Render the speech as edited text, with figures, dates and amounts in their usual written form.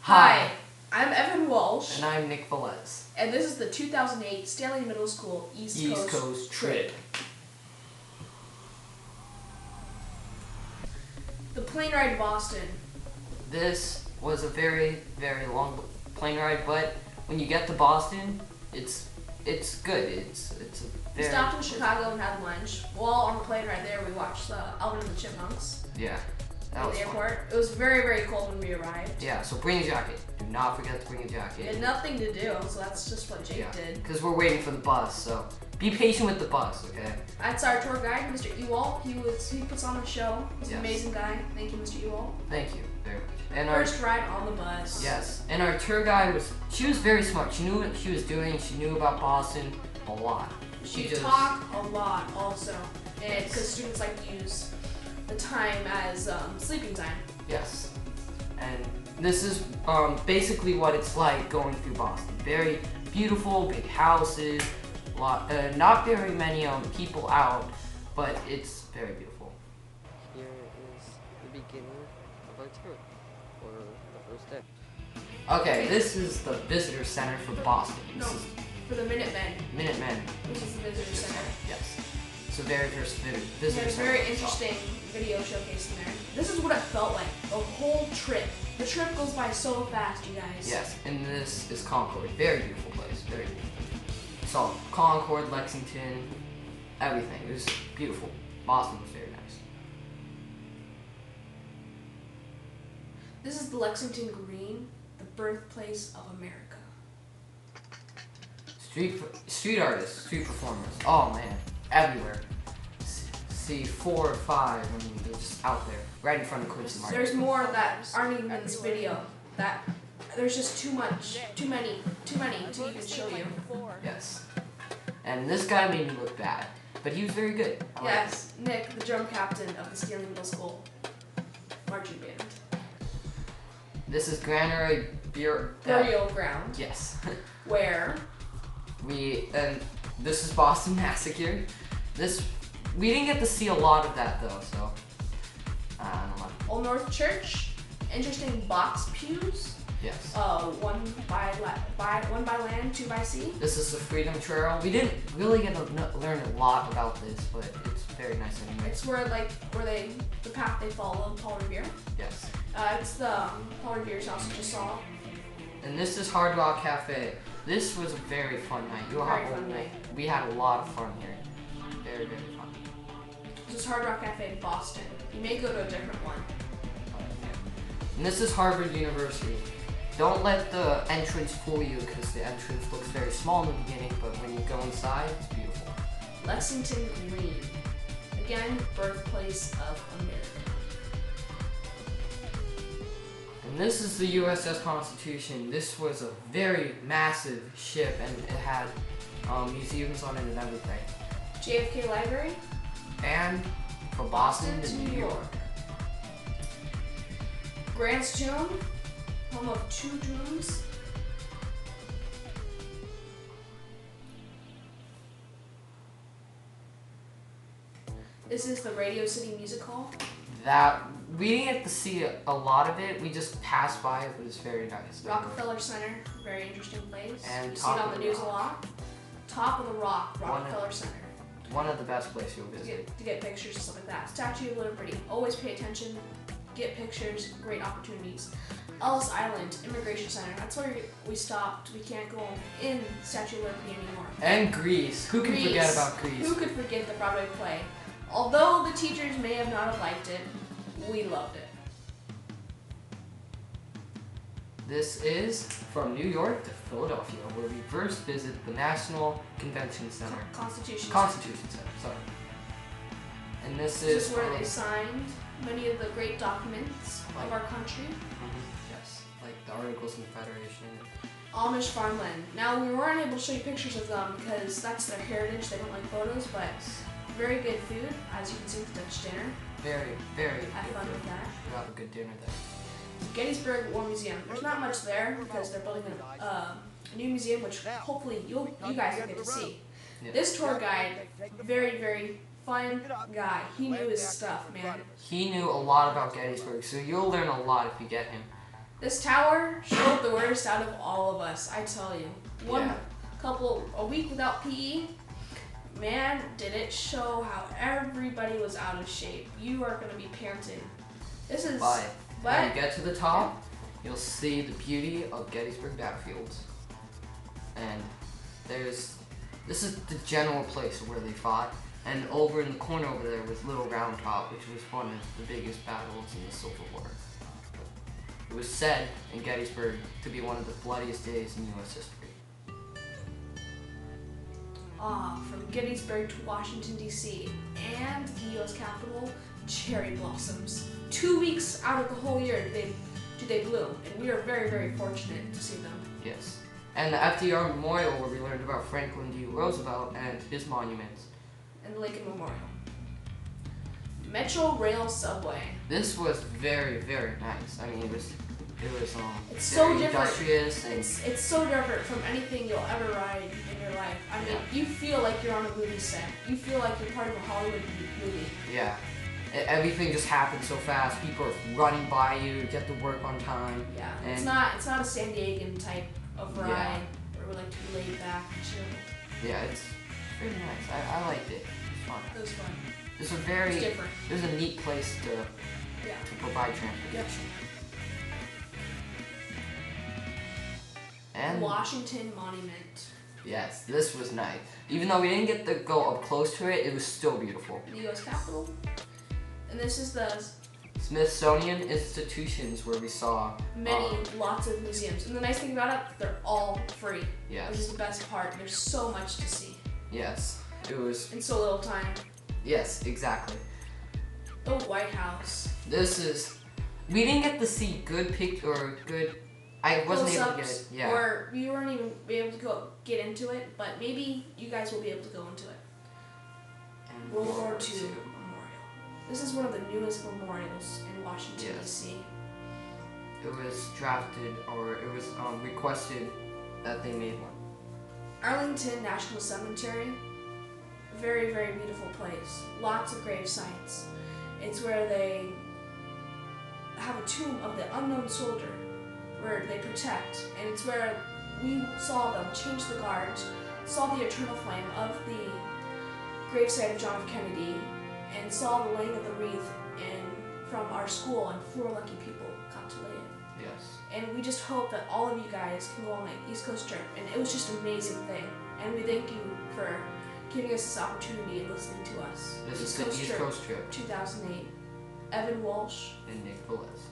Hi, I'm Evan Walsh. And I'm Nick Velez. And this is the 2008 Stanley Middle School East Coast Trip. The plane ride to Boston. This was a very, very long plane ride, but when you get to Boston, it's good. It's a We very... stopped in Chicago and had lunch. While on the plane ride there, we watched Alvin and the Chipmunks. Yeah, that was at the fun. airport. It was very, very cold when we arrived. Yeah, so bring a jacket. Do not forget to bring a We jacket. had nothing to do, so that's just what Jake did. Because we're waiting for the bus, so be patient with the bus, okay? That's our tour guide, Mr. Ewald. He puts on a show. He's an amazing guy. Thank you, Mr. Ewald. Thank you very much. And First ride on the bus. Yes, and our tour guide she was very smart. She knew what she was doing. She knew about Boston a lot. She talked a lot also, and because students like to use the time as sleeping time. Yes, and this is basically what it's like going through Boston. Very beautiful, big houses, not very many people out, but it's very beautiful. Here is the beginning of our tour, or the first day. Okay, this is the visitor center for Boston. No, for the Minutemen. Minutemen. This is the visitor center. Yes. It's the very first visitor There's center. a very interesting video showcase in there. This is what it felt like, the whole trip. The trip goes by so fast, you guys. Yes, and this is Concord. Very beautiful place. Very beautiful. Saw Concord, Lexington, everything. It was beautiful. Boston was very nice. This is the Lexington Green, the birthplace of America. Street artists, street performers. Oh man, everywhere. See 4 or 5. I mean, they're just out there, right in front of Quincy Market. There's more that aren't even in this video. There's just too many to even show you. Yes. And this guy made me look bad, but he was very good. Yes, Nick, the drum captain of the Stanley Middle School marching band. This is Granary Burial ground. Yes. Where this is Boston Massacre. We didn't get to see a lot of that though, so I don't know. Old North Church, interesting box pews. Yes. One by land, 2 by sea. This is the Freedom Trail. We didn't really get to learn a lot about this, but it's very nice anyway. It's where the path they follow, Paul Revere. Yes. It's the Paul Revere's house you just saw. And this is Hard Rock Cafe. This was a very fun night. Fun night. We had a lot of fun here. Very, very fun. This is Hard Rock Cafe in Boston. You may go to a different one. And this is Harvard University. Don't let the entrance fool you because the entrance looks very small in the beginning, but when you go inside, it's beautiful. Lexington Green. Again, birthplace of America. And this is the USS Constitution. This was a very massive ship and it had museums on it and everything. JFK Library. And from Boston to New York. Grant's Tomb, home of 2 tombs. This is the Radio City Music Hall. We didn't get to see a lot of it. We just passed by it, but it's very nice. Rockefeller Center, very interesting place. And you see it on the news a lot. Top of the Rock, Rockefeller Center. One of the best places you'll visit. To get pictures and stuff like that. Statue of Liberty. Always pay attention. Get pictures. Great opportunities. Ellis Island Immigration Center. That's where we stopped. We can't go in Statue of Liberty anymore. And Greece. Who can forget about Greece? Who could forget the Broadway play? Although the teachers may have not have liked it, we loved it. This is from New York to Philadelphia, where we first visit the National Convention Center. Constitution Center, sorry. And this is where they signed many of the great documents of our country. Yes, like the Articles of Confederation. Amish farmland. Now, we weren't able to show you pictures of them because that's their heritage. They don't like photos, but very good food, as you can see with the Dutch dinner. Very, very Have fun with that. We have a good dinner there. Gettysburg War Museum. There's not much there because they're building a new museum, which hopefully you guys will get to see. Yeah. This tour guide, very, very fun guy. He knew his stuff, man. He knew a lot about Gettysburg, so you'll learn a lot if you get him. This tower showed the worst out of all of us, I tell you. A week without PE, man, did it show how everybody was out of shape. You are going to be panting. This is... But when you get to the top, you'll see the beauty of Gettysburg Battlefields. And this is the general place where they fought. And over in the corner over there was Little Round Top, which was one of the biggest battles in the Civil War. It was said in Gettysburg to be one of the bloodiest days in U.S. history. From Gettysburg to Washington, D.C. and the U.S. Capitol, cherry blossoms. 2 weeks out of the whole year do they bloom, and we are very, very fortunate to see them. Yes. And the FDR Memorial, where we learned about Franklin D. Roosevelt and his monuments. And the Lincoln Memorial. Metro Rail Subway. This was very, very nice. I mean, it was it's very so different. industrious. And it's so different from anything you'll ever ride in your life. I mean, you feel like you're on a movie set. You feel like you're part of a Hollywood movie. Yeah. Everything just happens so fast. People are running by you, get to work on time. Yeah. And it's not a San Diegan type of ride where we like to be laid back and chill. Yeah, it's pretty nice. I liked it. It was fun. It was fun. It's different. It was a neat place to provide transportation. Yep. And Washington Monument. Yes, this was nice. Even though we didn't get to go up close to it, it was still beautiful. The U.S. Capitol. And this is the Smithsonian institutions where we saw lots of museums. And the nice thing about it, they're all free. Yes. Which is the best part. There's so much to see. Yes. It was. In so little time. Yes, exactly. The White House. We didn't get to see good I wasn't able to get it. Yeah. Or we weren't even able to get into it, but maybe you guys will be able to go into it. And World War II Memorial. This is one of the newest memorials in Washington, D.C. It was drafted, or it was requested that they made one. Arlington National Cemetery. Very, very beautiful place. Lots of grave sites. It's where they have a tomb of the unknown soldier where they protect, and it's where we saw them change the guards, saw the eternal flame of the gravesite of John F. Kennedy, and saw the laying of the wreath from our school, and 4 lucky people got to lay it. Yes. And we just hope that all of you guys can go on an East Coast trip, and it was just an amazing thing. And we thank you for giving us this opportunity and listening to us. This is the East Coast trip. 2008. Evan Walsh and Nick Velez.